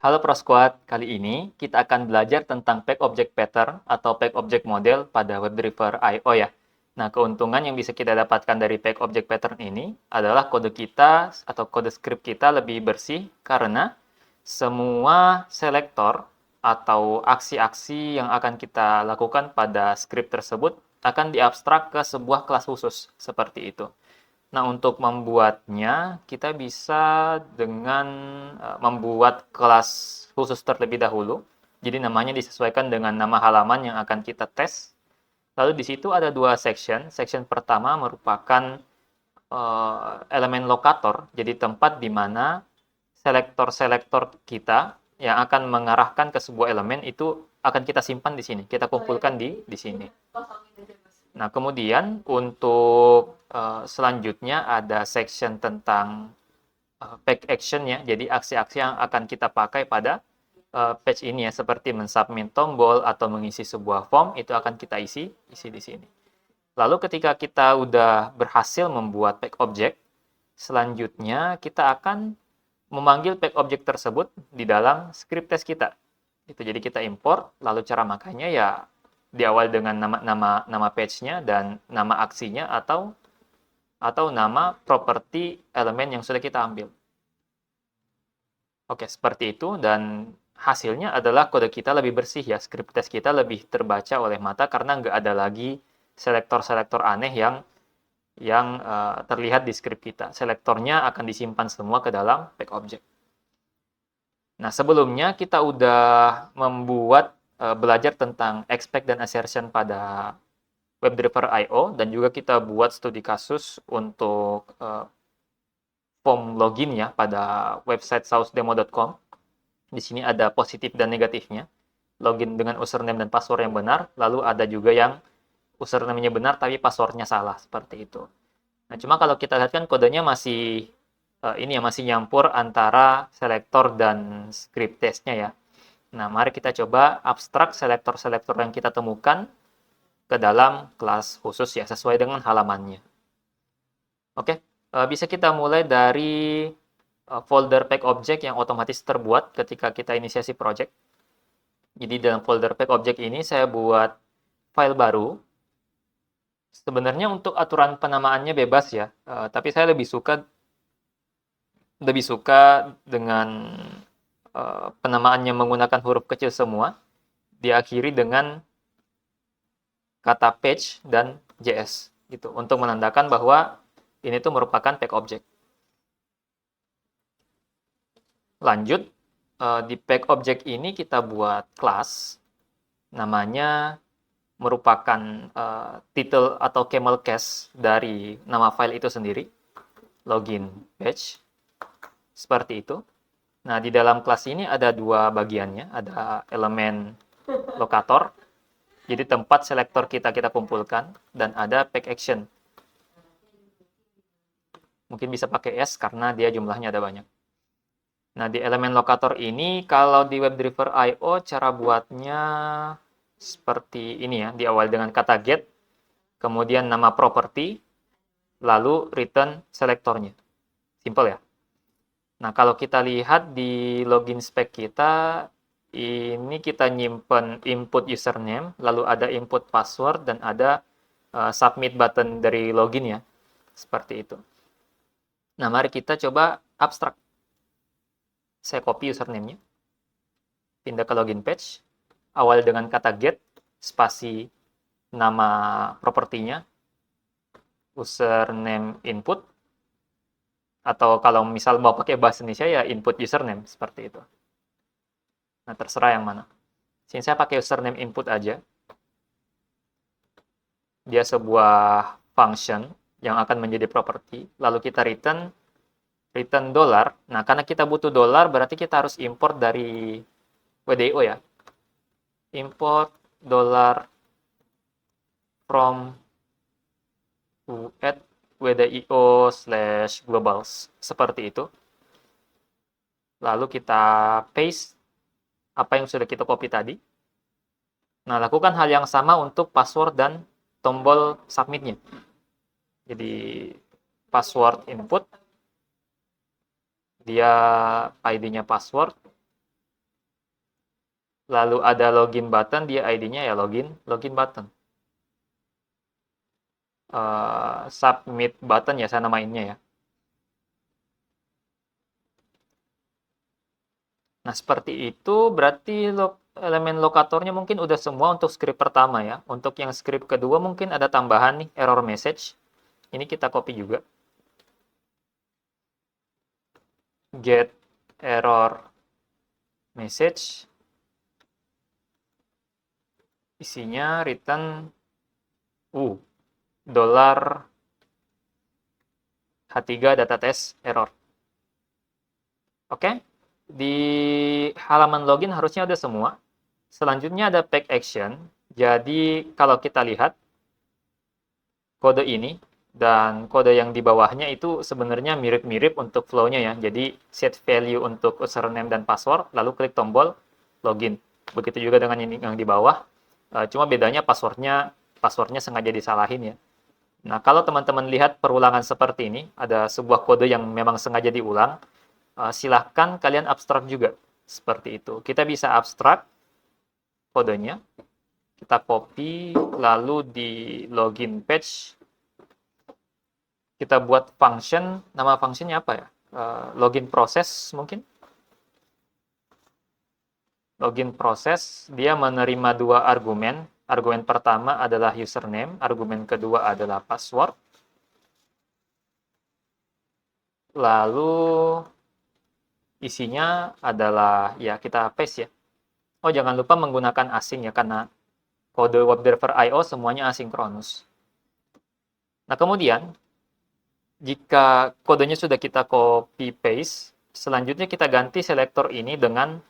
Halo ProSquad, kali ini kita akan belajar tentang Pack Object Pattern atau Pack Object Model pada WebDriver I/O ya. Nah, keuntungan yang bisa kita dapatkan dari Pack Object Pattern ini adalah kode kita atau kode script kita lebih bersih karena semua selektor atau aksi-aksi yang akan kita lakukan pada script tersebut akan diabstrak ke sebuah kelas khusus seperti itu. Nah, untuk membuatnya, kita bisa dengan membuat kelas khusus terlebih dahulu. Jadi namanya disesuaikan dengan nama halaman yang akan kita tes. Lalu di situ ada dua section. Section pertama merupakan elemen lokator, jadi tempat di mana selektor-selektor kita yang akan mengarahkan ke sebuah elemen itu akan kita simpan di sini. Kita kumpulkan di sini. Nah, kemudian untuk selanjutnya ada section tentang pack action ya. Jadi aksi-aksi yang akan kita pakai pada page ini ya, seperti mensubmit tombol atau mengisi sebuah form, itu akan kita isi di sini. Lalu ketika kita udah berhasil membuat pack object, selanjutnya kita akan memanggil pack object tersebut di dalam script test kita. Itu jadi kita import, lalu cara makanya ya diawali dengan nama page-nya dan nama aksinya atau nama properti elemen yang sudah kita ambil. Oke, seperti itu dan hasilnya adalah kode kita lebih bersih ya, script test kita lebih terbaca oleh mata karena nggak ada lagi selektor-selektor aneh yang terlihat di script kita. Selektornya akan disimpan semua ke dalam pack object. Nah, sebelumnya kita udah membuat belajar tentang expect dan assertion pada WebDriver I/O dan juga kita buat studi kasus untuk form login ya pada website sausdemo.com. Di sini ada positif dan negatifnya. Login dengan username dan password yang benar, lalu ada juga yang username-nya benar tapi passwordnya salah seperti itu. Nah, cuma kalau kita lihat kan kodenya masih ini ya masih nyampur antara selektor dan script test-nya ya. Nah, mari kita coba abstrak selektor-selektor yang kita temukan ke dalam kelas khusus ya, sesuai dengan halamannya. Oke, bisa kita mulai dari folder pack object yang otomatis terbuat ketika kita inisiasi project. Jadi dalam folder pack object ini saya buat file baru. Sebenarnya untuk aturan penamaannya bebas ya, tapi saya lebih suka dengan penamaannya menggunakan huruf kecil semua, diakhiri dengan kata page dan js gitu untuk menandakan bahwa ini tuh merupakan pack object. Lanjut, di pack object ini kita buat kelas namanya merupakan title atau camel case dari nama file itu sendiri, login page, seperti itu. Nah, di dalam kelas ini ada dua bagiannya, ada elemen lokator, jadi tempat selektor kita kumpulkan, dan ada pack action. Mungkin bisa pakai S karena dia jumlahnya ada banyak. Nah, di elemen lokator ini, kalau di WebDriver I/O, cara buatnya seperti ini ya, diawali dengan kata get, kemudian nama property, lalu return selektornya. Simple ya. Nah, kalau kita lihat di login spec kita, ini kita nyimpen input username, lalu ada input password, dan ada submit button dari login ya. Seperti itu. Nah, mari kita coba abstrak. Saya copy username-nya, pindah ke login page, awal dengan kata get, spasi nama propertinya, username input, atau kalau misal mau pakai bahasa Indonesia ya input username, seperti itu. Nah, terserah yang mana. Sini saya pakai username input aja. Dia sebuah function yang akan menjadi property, lalu kita return dollar. Nah, karena kita butuh dollar, berarti kita harus import dari WDIO ya. Import dollar from at wdio/globals. Seperti itu. Lalu kita paste apa yang sudah kita copy tadi. Nah, lakukan hal yang sama untuk password dan tombol submitnya. Jadi, password input, dia ID-nya password, Lalu ada login button, dia ID-nya ya login button. Submit button ya saya namainnya ya. Nah, seperti itu berarti elemen lokatornya mungkin udah semua untuk script pertama ya. Untuk yang script kedua mungkin ada tambahan nih, error message. Ini kita copy juga. Get error message. Isinya return $, H3 data test error. Oke. Di halaman login harusnya ada semua. Selanjutnya ada pack action. Jadi kalau kita lihat kode ini dan kode yang di bawahnya itu sebenarnya mirip-mirip untuk flow-nya ya. Jadi set value untuk username dan password, lalu klik tombol login. Begitu juga dengan ini yang di bawah. Cuma bedanya passwordnya sengaja disalahin ya. Nah, kalau teman-teman lihat perulangan seperti ini, ada sebuah kode yang memang sengaja diulang, silahkan kalian abstrak juga. Seperti itu. Kita bisa abstrak kodenya, kita copy, lalu di login page, kita buat function, nama functionnya apa ya? Login process mungkin? Login process, dia menerima 2 argumen. Argumen pertama adalah username, argumen kedua adalah password. Lalu isinya adalah ya kita paste ya. Oh, jangan lupa menggunakan async ya, karena kode WebDriver I/O semuanya asinkronus. Nah, kemudian jika kodenya sudah kita copy paste, selanjutnya kita ganti selektor ini dengan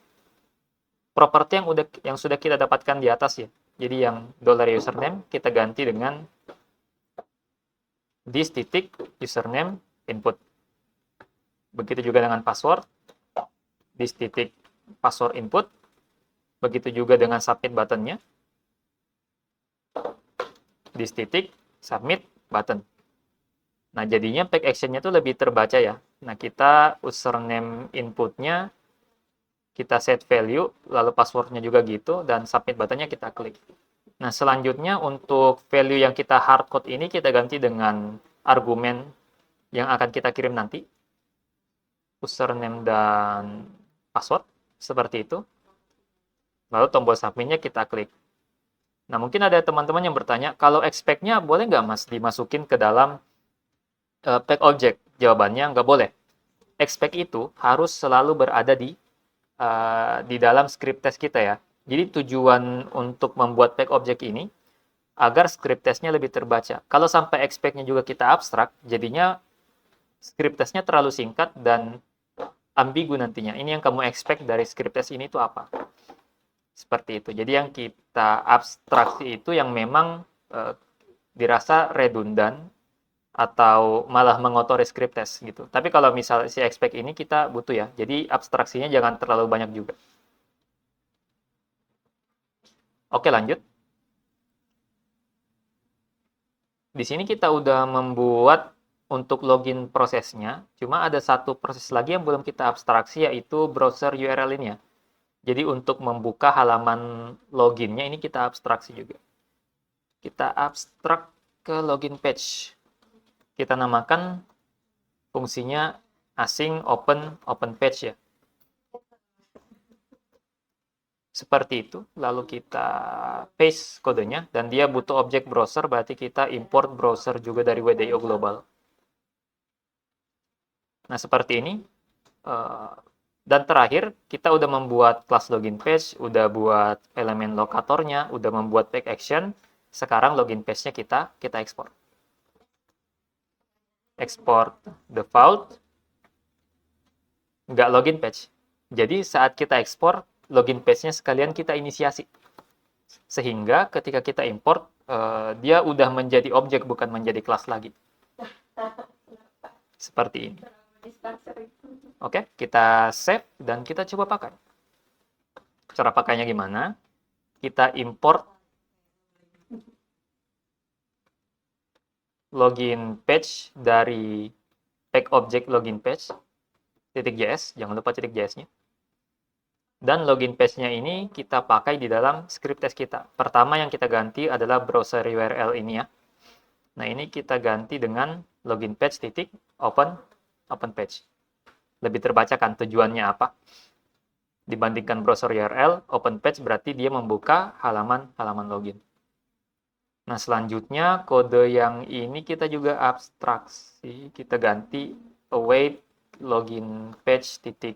properti yang sudah kita dapatkan di atas ya. Jadi yang $username kita ganti dengan this titik username input. Begitu juga dengan password, this titik password input. Begitu juga dengan submit buttonnya, this titik submit button. Nah, jadinya pack action-nya itu lebih terbaca ya. Nah, kita username input-nya, kita set value, lalu password-nya juga gitu, dan submit button-nya kita klik. Nah, selanjutnya untuk value yang kita hardcode ini, kita ganti dengan argumen yang akan kita kirim nanti. Username dan password, seperti itu. Lalu tombol submit-nya kita klik. Nah, mungkin ada teman-teman yang bertanya, kalau expect-nya boleh nggak Mas dimasukin ke dalam pack object? Jawabannya nggak boleh. Expect itu harus selalu berada di dalam script test kita ya. Jadi tujuan untuk membuat pack object ini agar script testnya lebih terbaca. Kalau sampai expect-nya juga kita abstrak, jadinya script testnya terlalu singkat dan ambigu nantinya. Ini yang kamu expect dari script test ini itu apa? Seperti itu. Jadi yang kita abstraksi itu yang memang dirasa redundan atau malah mengotori script test gitu. Tapi kalau misal si expect ini kita butuh ya. Jadi abstraksinya jangan terlalu banyak juga. Oke, lanjut. Di sini kita udah membuat untuk login prosesnya. Cuma ada satu proses lagi yang belum kita abstraksi, yaitu browser URL ini ya. Jadi untuk membuka halaman loginnya ini kita abstraksi juga. Kita abstrak ke login page. Kita namakan fungsinya async open page ya. Seperti itu. Lalu kita paste kodenya dan dia butuh objek browser, berarti kita import browser juga dari WDIO global. Nah, seperti ini. Dan terakhir, kita udah membuat class login page, udah buat elemen lokatornya, udah membuat pack action. Sekarang login page-nya kita ekspor. Export default, nggak login page. Jadi saat kita ekspor, login page-nya sekalian kita inisiasi. Sehingga ketika kita import, dia udah menjadi objek, bukan menjadi kelas lagi. Seperti ini. Oke, kita save dan kita coba pakai. Cara pakainya gimana? Kita import login page dari pack object login page .js, jangan lupa .js-nya. Dan login page-nya ini kita pakai di dalam script test kita. Pertama yang kita ganti adalah browser URL ini ya. Nah, ini kita ganti dengan login page titik open page. Lebih terbaca kan tujuannya apa? Dibandingkan browser URL, open page berarti dia membuka halaman login. Nah, selanjutnya kode yang ini kita juga abstraksi. Kita ganti await login page titik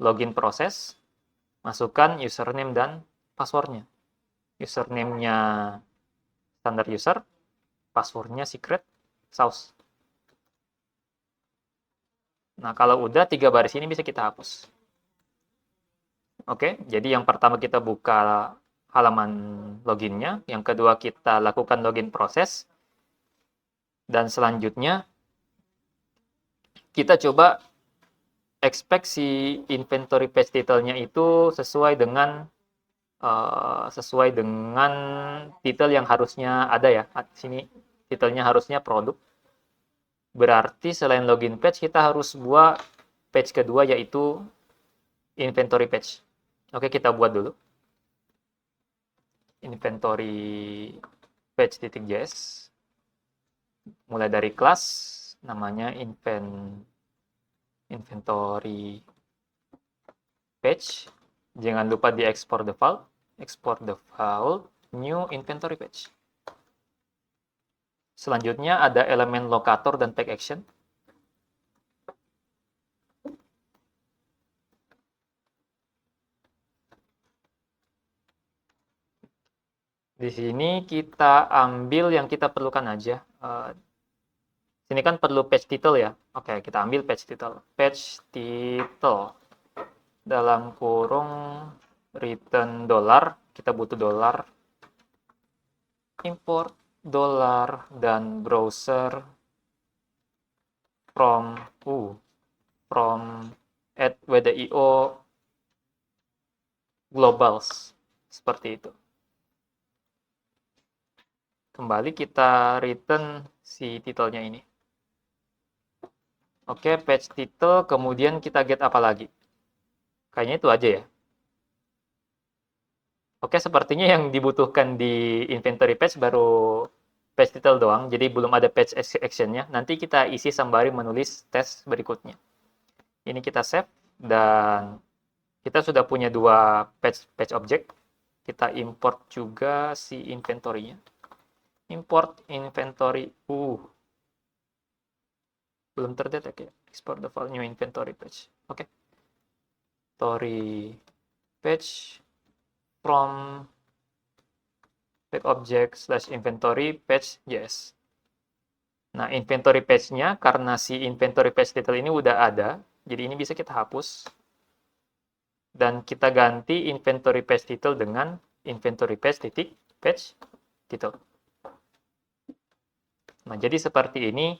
login proses. Masukkan username dan passwordnya. Username-nya standard user, passwordnya secret sauce. Nah, kalau udah 3 baris ini bisa kita hapus. Oke, jadi yang pertama kita buka halaman loginnya, yang kedua kita lakukan login proses, dan selanjutnya kita coba expect si inventory page title-nya itu sesuai dengan title yang harusnya ada ya. Sini titelnya harusnya produk. Berarti selain login page, kita harus buat page kedua yaitu inventory page. Oke, kita buat dulu. Inventory page.js. Mulai dari kelas, namanya inventory page. Jangan lupa di export the file. Export the file, new inventory page. Selanjutnya ada elemen locator dan take action. Di sini kita ambil yang kita perlukan aja. Sini kan perlu page title ya. Oke, kita ambil page title. Page title dalam kurung return dollar. Kita butuh dollar. Import dollar dan browser from add wdio globals. Seperti itu. Kembali kita return si titelnya ini. Oke, page title, kemudian kita get apa lagi? Kayaknya itu aja ya. Oke, sepertinya yang dibutuhkan di inventory page baru page title doang, jadi belum ada page action-nya. Nanti kita isi sembari menulis tes berikutnya. Ini kita save, dan kita sudah punya 2 page object. Kita import juga si inventory-nya. Import inventory. Belum terdetek ya. Export the file new inventory page. Oke. Inventory page from pack object / inventory page yes. Nah, inventory page-nya karena si inventory page title ini udah ada, jadi ini bisa kita hapus. Dan kita ganti inventory page title dengan inventory page titik page title. Nah, jadi seperti ini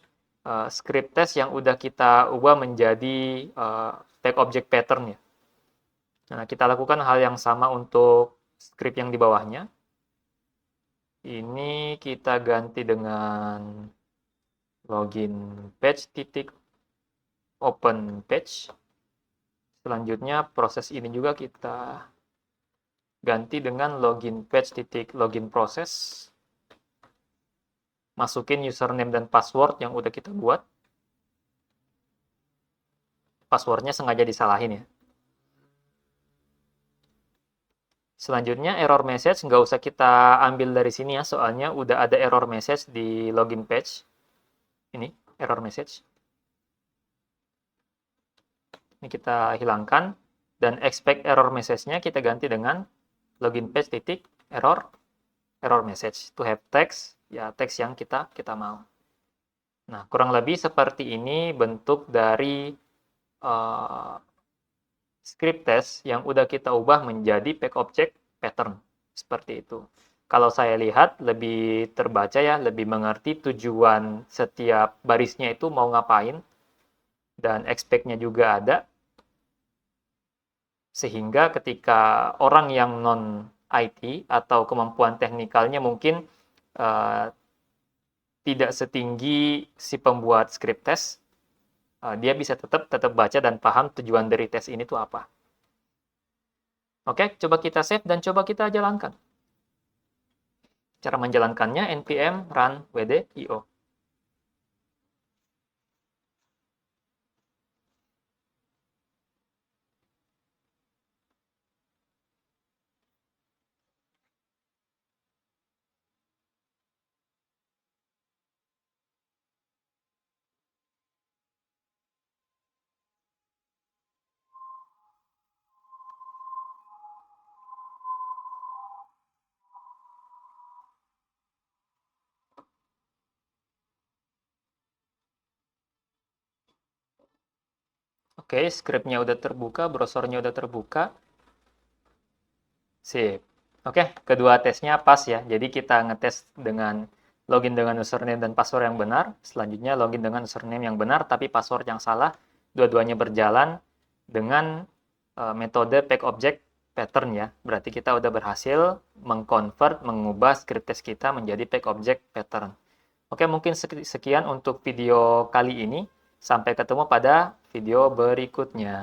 script test yang udah kita ubah menjadi tag object pattern ya. Nah, kita lakukan hal yang sama untuk script yang di bawahnya. Ini kita ganti dengan login page titik open page. Selanjutnya proses ini juga kita ganti dengan login page titik login proses. Masukin username dan password yang udah kita buat. Passwordnya sengaja disalahin ya. Selanjutnya error message nggak usah kita ambil dari sini ya, soalnya udah ada error message di login page. Ini error message. Ini kita hilangkan, dan expect error message-nya kita ganti dengan login page titik error message to have text, ya teks yang kita mau. Nah, kurang lebih seperti ini bentuk dari script test yang udah kita ubah menjadi pack object pattern. Seperti itu. Kalau saya lihat lebih terbaca ya, lebih mengerti tujuan setiap barisnya itu mau ngapain, dan expect-nya juga ada. Sehingga ketika orang yang non-IT atau kemampuan teknikalnya mungkin tidak setinggi si pembuat script test, dia bisa tetap baca dan paham tujuan dari tes ini tuh apa. Oke, coba kita save dan coba kita jalankan. Cara menjalankannya npm run wd.io. Oke, scriptnya udah terbuka, browsernya udah terbuka. Sip. Oke, kedua tesnya pas ya. Jadi kita ngetes dengan login dengan username dan password yang benar. Selanjutnya login dengan username yang benar tapi password yang salah. Dua-duanya berjalan dengan metode packObject pattern ya. Berarti kita udah berhasil mengconvert, mengubah script test kita menjadi packObject pattern. Oke, mungkin sekian untuk video kali ini. Sampai ketemu pada video berikutnya.